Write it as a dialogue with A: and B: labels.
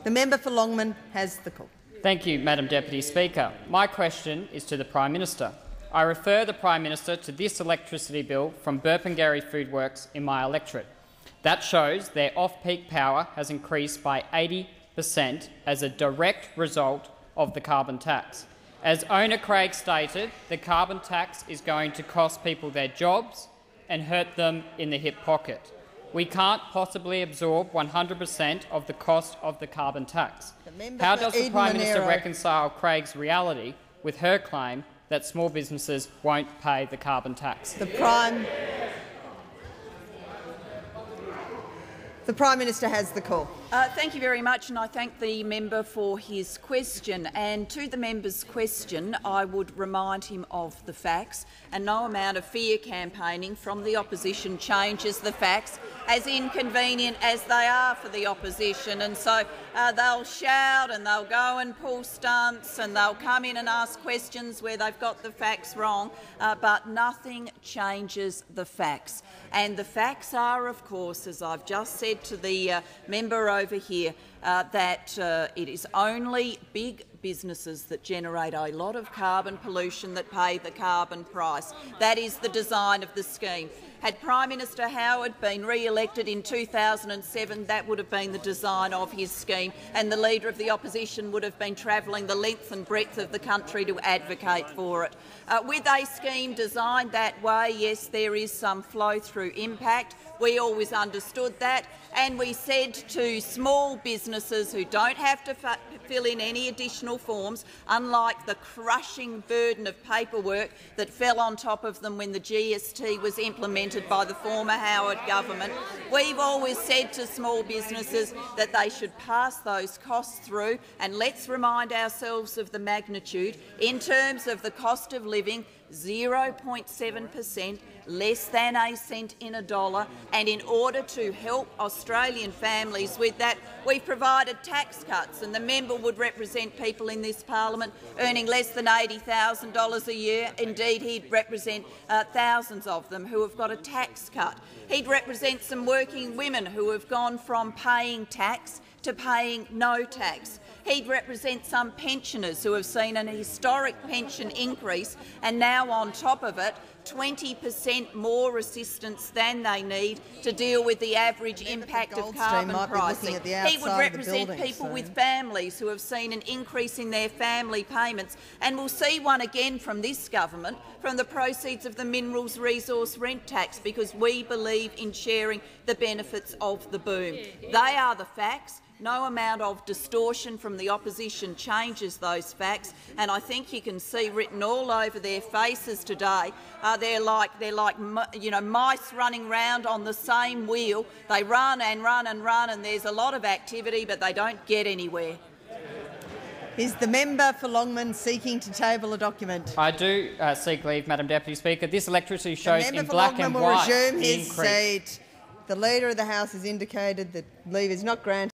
A: The member for Longman has the call.
B: Thank you, Madam Deputy Speaker. My question is to the Prime Minister. I refer the Prime Minister to this electricity bill from Burpengary Foodworks in my electorate. That shows their off-peak power has increased by 80% as a direct result of the carbon tax. As owner Craig stated, the carbon tax is going to cost people their jobs and hurt them in the hip pocket. We can't possibly absorb 100% of the cost of the carbon tax. How does the Prime Minister reconcile Craig's reality with her claim that small businesses won't pay the carbon tax?
A: The Prime Minister has the call.
C: Thank you very much, and I thank the member for his question. And to the member's question, I would remind him of the facts, and no amount of fear campaigning from the opposition changes the facts, as inconvenient as they are for the opposition. And so they'll shout and they'll go and pull stunts and they'll come in and ask questions where they've got the facts wrong, but nothing changes the facts. And the facts are, of course, as I've just said to the member over here, that it is only big businesses that generate a lot of carbon pollution that pay the carbon price. That is the design of the scheme. Had Prime Minister Howard been re-elected in 2007, that would have been the design of his scheme, and the Leader of the Opposition would have been travelling the length and breadth of the country to advocate for it. With a scheme designed that way, yes, there is some flow-through impact. We always understood that, and we said to small businesses who don't have to fill in any additional forms, unlike the crushing burden of paperwork that fell on top of them when the GST was implemented by the former Howard government, we've always said to small businesses that they should pass those costs through. And let's remind ourselves of the magnitude. In terms of the cost of living, 0.7%, less than a cent in a dollar, and in order to help Australian families with that, we've provided tax cuts, and the member would represent people in this parliament earning less than $80,000 a year. Indeed, he'd represent thousands of them who have got a tax cut. He'd represent some working women who have gone from paying tax to paying no tax. He'd represent some pensioners who have seen an historic pension increase and now, on top of it, 20% more assistance than they need to deal with the average impact of carbon pricing. He would represent people with families who have seen an increase in their family payments, and will see one again from this government from the proceeds of the minerals resource rent tax, because we believe in sharing the benefits of the boom. They are the facts. No amount of distortion from the opposition changes those facts, and I think you can see written all over their faces today. They're like mice running round on the same wheel. They run and run and run, and there's a lot of activity, but they don't get anywhere.
A: Is the member for Longman seeking to table a document?
B: I do seek leave, Madam Deputy Speaker. This electricity shows in black and white
A: the member for Longman will resume his seat. The Leader of the House has indicated that leave is not granted.